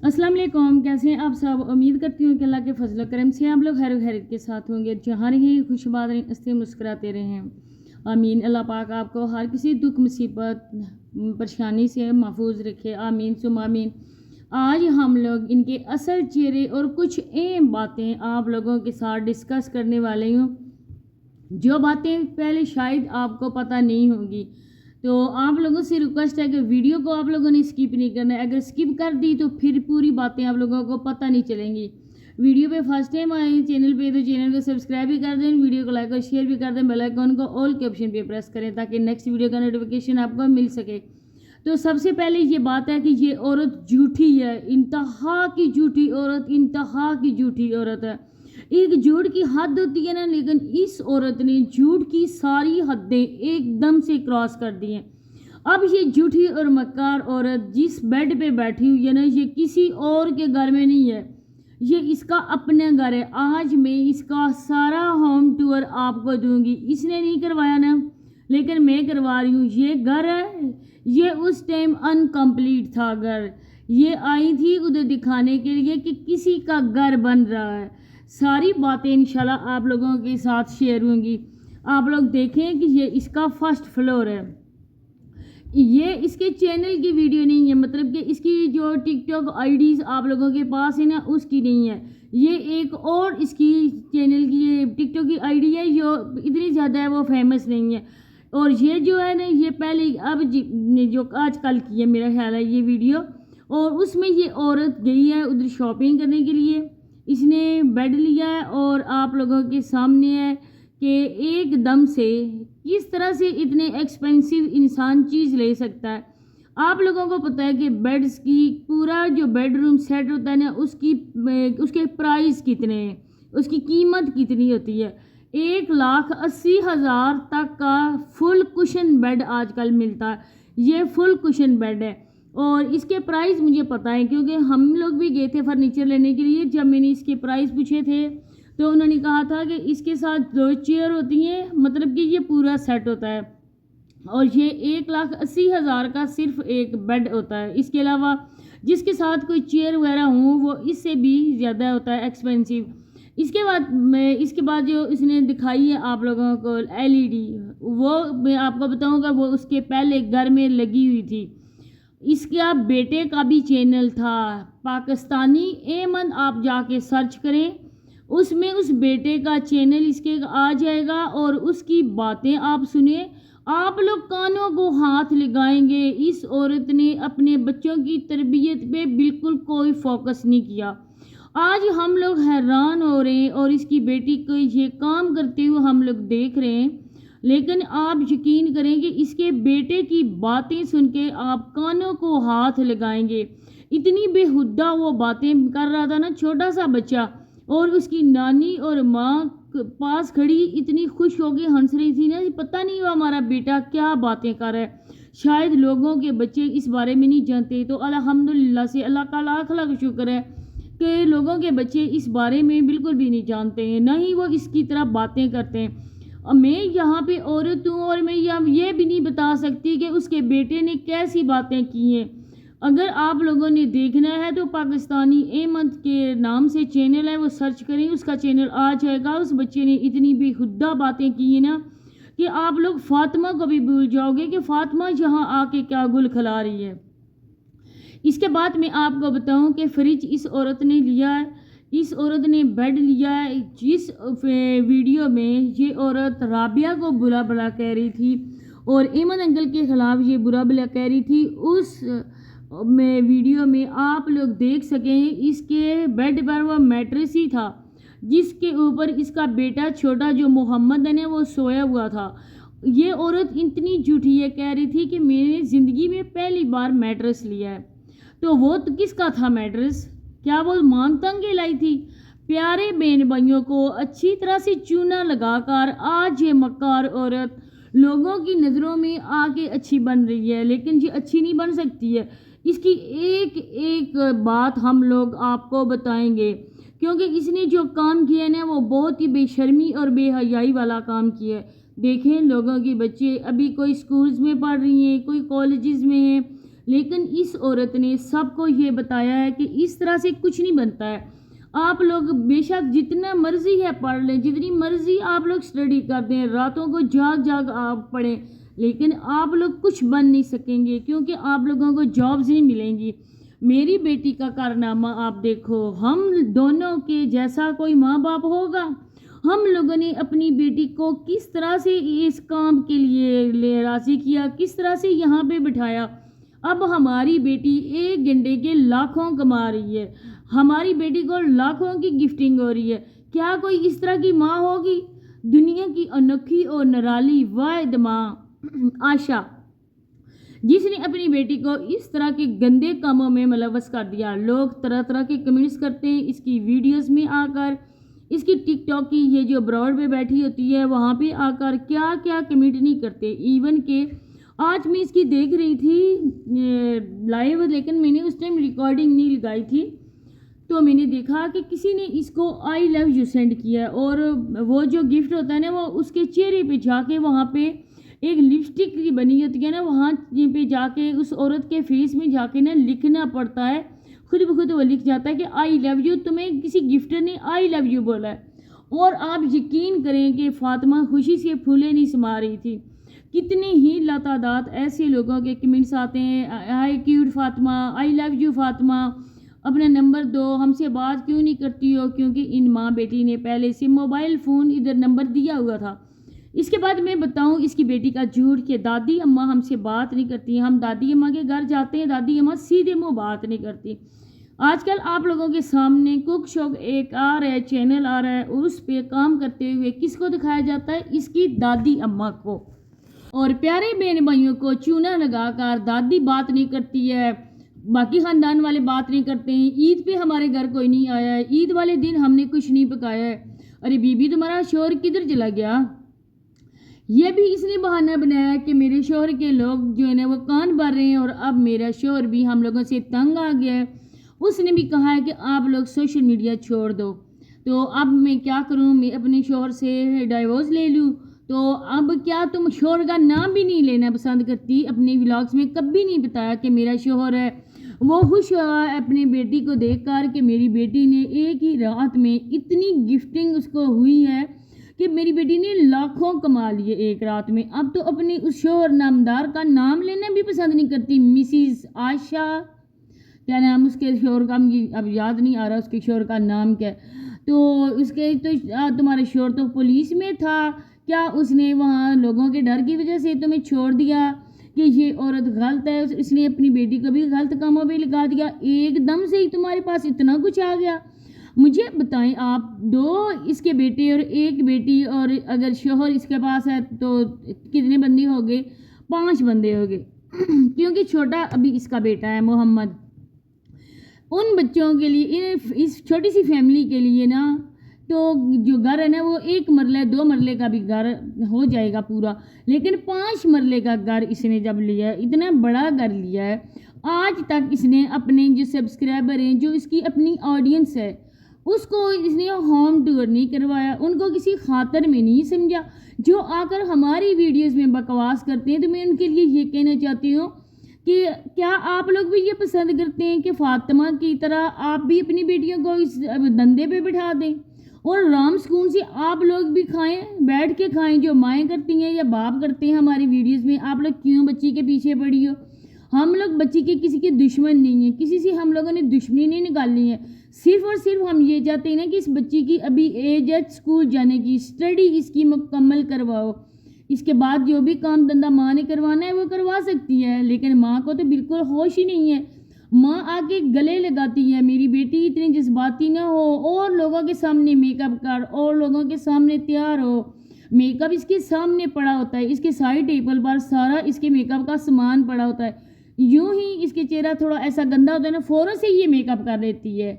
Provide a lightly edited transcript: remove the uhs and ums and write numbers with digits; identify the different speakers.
Speaker 1: अस्सलाम वालेकुम, कैसे हैं आप सब। उम्मीद करती हूँ कि अल्लाह के फजल करम से आप लोग खैर खैरियत के साथ होंगे, जहाँ रहें खुशबाद रहें, हंसते मुस्कुराते रहें। आमीन। अल्लाह पाक आपको हर किसी दुख मुसीबत परेशानी से महफूज रखे, आमीन सुम आमीन। आज हम लोग इनके असल चेहरे और कुछ अहम बातें आप लोगों के साथ डिस्कस करने वाले हूँ, जो बातें पहले शायद आपको पता नहीं होंगी। तो आप लोगों से रिक्वेस्ट है कि वीडियो को आप लोगों ने स्किप नहीं करना है। अगर स्किप कर दी तो फिर पूरी बातें आप लोगों को पता नहीं चलेंगी। वीडियो पे फर्स्ट टाइम आए चैनल पे तो चैनल को सब्सक्राइब भी कर दें, वीडियो को लाइक और शेयर भी कर दें, बेल आइकन को ऑल के ऑप्शन पे प्रेस करें ताकि नेक्स्ट वीडियो का नोटिफिकेशन आपको मिल सके। तो सबसे पहले ये बात है कि ये औरत झूठी है, इंतहा की झूठी औरत, इंतहा की झूठी औरत है। एक झूठ की हद होती है ना, लेकिन इस औरत ने झूठ की सारी हदें एकदम से क्रॉस कर दी हैं। अब ये झूठी और मक्कार औरत जिस बेड पे बैठी हुई है ना, ये किसी और के घर में नहीं है, ये इसका अपना घर है। आज मैं इसका सारा होम टूर आपको दूंगी। इसने नहीं करवाया ना, लेकिन मैं करवा रही हूँ। ये घर है, ये उस टाइम अनकम्प्लीट था घर। ये आई थी उधर दिखाने के लिए कि किसी का घर बन रहा है। सारी बातें इंशाल्लाह आप लोगों के साथ शेयर होंगी। आप लोग देखें कि ये इसका फर्स्ट फ्लोर है। ये इसके चैनल की वीडियो नहीं है, मतलब कि इसकी जो टिकटॉक आईडीज़ आप लोगों के पास है ना, उसकी नहीं है। ये एक और इसकी चैनल की टिकटॉक की आईडी है जो इतनी ज़्यादा है, वो फेमस नहीं है। और ये जो है ना, ये पहले अब जो आजकल की है मेरा ख्याल है ये वीडियो। और उसमें ये औरत गई है उधर शॉपिंग करने के लिए, इसने बेड लिया है और आप लोगों के सामने है कि एकदम से किस तरह से इतने एक्सपेंसिव इंसान चीज़ ले सकता है। आप लोगों को पता है कि बेड्स की पूरा जो बेडरूम सेट होता है ना, उसके प्राइस कितने हैं, उसकी कीमत कितनी होती है। 1,80,000 तक का फुल कुशन बेड आजकल मिलता है। ये फुल कुशन बेड है और इसके प्राइस मुझे पता है, क्योंकि हम लोग भी गए थे फर्नीचर लेने के लिए। जब मैंने इसके प्राइस पूछे थे तो उन्होंने कहा था कि इसके साथ 2 चेयर होती हैं, मतलब कि ये पूरा सेट होता है। और ये 1,80,000 का सिर्फ एक बेड होता है। इसके अलावा जिसके साथ कोई चेयर वगैरह हो वो इससे भी ज़्यादा होता है एक्सपेंसिव। इसके बाद जो इसने दिखाई है आप लोगों को एलईडी, वो मैं आपको बताऊंगा, वो उसके पहले घर में लगी हुई थी। इसका बेटे का भी चैनल था पाकिस्तानी एमन, आप जाके सर्च करें, उसमें उस बेटे का चैनल इसके आ जाएगा और उसकी बातें आप सुने, आप लोग कानों को हाथ लगाएंगे। इस औरत ने अपने बच्चों की तरबियत पे बिल्कुल कोई फोकस नहीं किया। आज हम लोग हैरान हो रहे हैं और इसकी बेटी को ये काम करते हुए हम लोग देख रहे हैं। लेकिन आप यकीन करें कि इसके बेटे की बातें सुन के आप कानों को हाथ लगाएंगे। इतनी बेहुदा वो बातें कर रहा था ना, छोटा सा बच्चा, और उसकी नानी और माँ पास खड़ी इतनी खुश होकर हंस रही थी ना, पता नहीं वो हमारा बेटा क्या बातें कर रहा है। शायद लोगों के बच्चे इस बारे में नहीं जानते, तो अल्हम्दुलिल्लाह से अल्लाह का लाख लाख शुक्र है कि लोगों के बच्चे इस बारे में बिल्कुल भी नहीं जानते हैं, ना ही वो इसकी तरह बातें करते हैं। और मैं यहाँ पे औरत हूँ और मैं ये भी नहीं बता सकती कि उसके बेटे ने कैसी बातें की हैं। अगर आप लोगों ने देखना है तो पाकिस्तानी अहमद के नाम से चैनल है, वो सर्च करें, उसका चैनल आ जाएगा। उस बच्चे ने इतनी बेहुदा बातें की हैं ना कि आप लोग फातिमा को भी भूल जाओगे कि फातिमा यहाँ आके क्या गुल खिला रही है। इसके बाद मैं आपको बताऊं कि फ्रिज इस औरत ने लिया है, इस औरत ने बेड लिया है। जिस वीडियो में ये औरत राबिया को बुरा भला कह रही थी और एमन अंकल के ख़िलाफ़ ये बुरा भला कह रही थी, उस वीडियो में आप लोग देख सकें इसके बेड पर वो मैट्रेस ही था जिसके ऊपर इसका बेटा छोटा जो मोहम्मद है वो सोया हुआ था। ये औरत इतनी झूठी है, कह रही थी कि मैंने ज़िंदगी में पहली बार मैट्रेस लिया है। तो वो तो किसका था मैट्रेस? क्या वो मांग तंगे लाई थी? प्यारे बहन भाइयों को अच्छी तरह से चूना लगाकर आज ये मक्कार औरत लोगों की नज़रों में आके अच्छी बन रही है, लेकिन ये अच्छी नहीं बन सकती है। इसकी एक एक बात हम लोग आपको बताएंगे, क्योंकि इसने जो काम किया है ना वो बहुत ही बेशर्मी और बेहयाई वाला काम किया है। देखें, लोगों के बच्चे अभी कोई स्कूल्स में पढ़ रही हैं, कोई कॉलेजेस में हैं, لیکن اس عورت نے سب کو یہ بتایا ہے کہ اس طرح سے کچھ نہیں بنتا ہے. آپ لوگ بے شک جتنا مرضی ہے پڑھ لیں, جتنی مرضی آپ لوگ اسٹڈی کر دیں, راتوں کو جاگ جاگ آپ پڑھیں, لیکن آپ لوگ کچھ بن نہیں سکیں گے کیونکہ آپ لوگوں کو جابز نہیں ملیں گی. میری بیٹی کا کارنامہ آپ دیکھو, ہم دونوں کے جیسا کوئی ماں باپ ہوگا؟ ہم لوگوں نے اپنی بیٹی کو کس طرح سے اس کام کے لیے راضی کیا, کس طرح سے یہاں پہ بٹھایا. اب ہماری بیٹی ایک گھنٹے کے لاکھوں کما رہی ہے, ہماری بیٹی کو لاکھوں کی گفٹنگ ہو رہی ہے. کیا کوئی اس طرح کی ماں ہوگی؟ دنیا کی انوکھی اور نرالی واحد ماں آشا, جس نے اپنی بیٹی کو اس طرح کے گندے کاموں میں ملوث کر دیا. لوگ طرح طرح کے کمنٹس کرتے ہیں اس کی ویڈیوز میں آ کر, اس کی ٹک ٹاک کی یہ جو براڈ پہ بیٹھی ہوتی ہے وہاں پہ آ کر کیا کیا کمنٹ نہیں کرتے. ایون کہ آج میں اس کی دیکھ رہی تھی لائیو, لیکن میں نے اس ٹائم ریکارڈنگ نہیں لگائی تھی, تو میں نے دیکھا کہ کسی نے اس کو آئی لو یو سینڈ کیا, اور وہ جو گفٹ ہوتا ہے نا وہ اس کے چہرے پہ جا کے وہاں پہ ایک لپسٹک کی بنی ہوتی ہے نا, وہاں پہ جا کے اس عورت کے فیس میں جا کے نا لکھنا پڑتا ہے. خود بخود وہ لکھ جاتا ہے کہ آئی لو یو, تمہیں کسی گفٹر نے آئی لو یو بولا ہے. اور آپ یقین کریں کہ فاطمہ خوشی سے پھولے نہیں سما رہی تھی. کتنے ہی لاتعداد ایسے لوگوں کے کمنٹس آتے ہیں, I cute Fatima, I love you Fatima, اپنا نمبر دو, ہم سے بات کیوں نہیں کرتی ہو, کیونکہ ان ماں بیٹی نے پہلے سے موبائل فون ادھر نمبر دیا ہوا تھا. اس کے بعد میں بتاؤں اس کی بیٹی کا جھوٹ کہ دادی اماں ہم سے بات نہیں کرتی. ہم دادی اماں کے گھر جاتے ہیں, دادی اماں سیدھے منہ بات نہیں کرتی. آج کل آپ لوگوں کے سامنے کوک شوق ایک آ رہا ہے, چینل آ رہا ہے, اور اس پہ کام کرتے ہوئے کس کو دکھایا جاتا ہے؟ اس کی دادی اماں کو. اور پیارے بہن بھائیوں کو چونا لگا کر دادی بات نہیں کرتی ہے, باقی خاندان والے بات نہیں کرتے ہیں. عید پہ ہمارے گھر کوئی نہیں آیا ہے, عید والے دن ہم نے کچھ نہیں پکایا ہے. ارے بی بی تمہارا شوہر کدھر چلا گیا؟ یہ بھی اس نے بہانہ بنایا کہ میرے شوہر کے لوگ جو ہے نا وہ کان بھر رہے ہیں, اور اب میرا شوہر بھی ہم لوگوں سے تنگ آ گیا ہے. اس نے بھی کہا ہے کہ آپ لوگ سوشل میڈیا چھوڑ دو. تو اب میں کیا کروں, میں اپنے شوہر سے ڈائیورس لے لوں؟ تو اب کیا تم شوہر کا نام بھی نہیں لینا پسند کرتی؟ اپنے ولاگس میں کبھی نہیں بتایا کہ میرا شوہر ہے. وہ خوش ہوا اپنی بیٹی کو دیکھ کر کہ میری بیٹی نے ایک ہی رات میں اتنی گفٹنگ اس کو ہوئی ہے کہ میری بیٹی نے لاکھوں کما لیے ایک رات میں. اب تو اپنے اس شوہر نامدار کا نام لینا بھی پسند نہیں کرتی. مسز آشا, کیا نام اس کے شوہر کا, اب یاد نہیں آ رہا اس کے شوہر کا نام کیا ہے. تو اس کے تو تمہارے شوہر تو پولیس میں تھا, کیا اس نے وہاں لوگوں کے ڈر کی وجہ سے تمہیں چھوڑ دیا کہ یہ عورت غلط ہے, اس نے اپنی بیٹی کو بھی غلط کاموں پہ لگا دیا؟ ایک دم سے ہی تمہارے پاس اتنا کچھ آ گیا. مجھے بتائیں, آپ دو اس کے بیٹے اور ایک بیٹی, اور اگر شوہر اس کے پاس ہے تو کتنے بندے ہو گئے؟ 5 بندے ہو گئے کیونکہ چھوٹا ابھی اس کا بیٹا ہے محمد. ان بچوں کے لیے, اس چھوٹی سی فیملی کے لیے نا, تو جو گھر ہے نا وہ 1 مرلہ 2 مرلے کا بھی گھر ہو جائے گا پورا, لیکن 5 مرلے کا گھر اس نے جب لیا ہے, اتنا بڑا گھر لیا ہے, آج تک اس نے اپنے جو سبسکرائبر ہیں, جو اس کی اپنی آڈینس ہے, اس کو اس نے ہوم ٹور نہیں کروایا, ان کو کسی خاطر میں نہیں سمجھا. جو آ کر ہماری ویڈیوز میں بکواس کرتے ہیں, تو میں ان کے لیے یہ کہنا چاہتی ہوں کہ کیا آپ لوگ بھی یہ پسند کرتے ہیں کہ فاطمہ کی طرح آپ بھی اپنی بیٹیوں کو اس دندے پہ بٹھا دیں, اور رام سکون سے آپ لوگ بھی کھائیں, بیٹھ کے کھائیں, جو مائیں کرتی ہیں یا باپ کرتے ہیں ہماری ویڈیوز میں. آپ لوگ کیوں بچی کے پیچھے پڑی ہو؟ ہم لوگ بچی کے کسی کے دشمن نہیں ہیں, کسی سے ہم لوگوں نے دشمنی نہیں نکالنی ہے. صرف اور صرف ہم یہ چاہتے ہیں نا کہ اس بچی کی ابھی ایج ہے اسکول جانے کی, اسٹڈی اس کی مکمل کرواؤ. اس کے بعد جو بھی کام دھندا ماں نے کروانا ہے وہ کروا سکتی ہے, لیکن ماں کو تو بالکل ہوش ہی نہیں ہے. ماں آ کے گلے لگاتی ہے میری بیٹی اتنی جذباتی نہ ہو, اور لوگوں کے سامنے میک اپ کر, اور لوگوں کے سامنے تیار ہو. میک اپ اس کے سامنے پڑا ہوتا ہے, اس کے سائڈ ٹیبل پر سارا اس کے میک اپ کا سامان پڑا ہوتا ہے. یوں ہی اس کے چہرہ تھوڑا ایسا گندا ہوتا ہے نا, فوراً سے یہ میک اپ کر لیتی ہے.